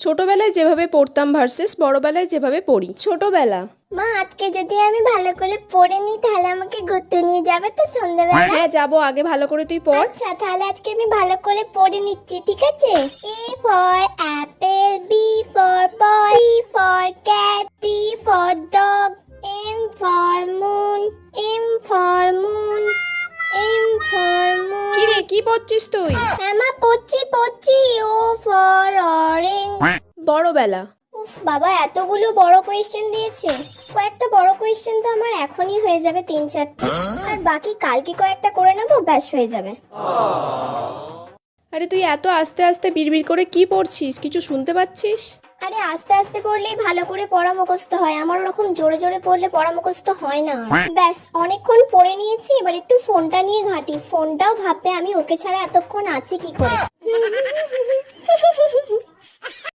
ছোটবেলায় যেভাবে পড়তাম ভার্সেস বড়বেলায় যেভাবে পড়ি। ছোটবেলা। মা, আজকে যদি আমি ভালো করে পড়ে নিই তাহলে আমাকে ঘুরতে নিয়ে যাবে তো সন্ধ্যাবেলা? হ্যাঁ যাবো, আগে ভালো করে তুই পড়। আচ্ছা, তাহলে আজকে আমি ভালো করে পড়ে নিচ্ছি, ঠিক আছে? A for apple, B for ball, C for cat, D for dog, M for moon, M for moon, M for moon. কি রে, কি পড়ছিস তুই? হ্যাঁ মা, পড়ছি। O for orange. বড়বেলা। উফ বাবা, এতগুলো বড় কোয়েশ্চেন দিয়েছে। কয়েকটা বড় কোয়েশ্চেন তো আমার এখনই হয়ে যাবে 3-4টা, আর বাকি কালকে কয়েকটা করে নেবো, ব্যাস হয়ে যাবে। আরে তুই এত আস্তে আস্তে বিড়বিড় করে কি পড়ছিস, কিছু শুনতে পাচ্ছিস? আরে আস্তে আস্তে পড়লেই ভালো করে পড়া মুখস্থ হয়, আমার ওরকম জোরে জোরে পড়লে পড়া মুখস্থ হয় না। ব্যাস অনেকক্ষণ পড়ে নিয়েছি, এবার একটু ফোনটা নিয়ে ঘাঁটি। ফোনটাও ভাববে আমি ওকে ছাড়া এতক্ষণ আছি কি করে।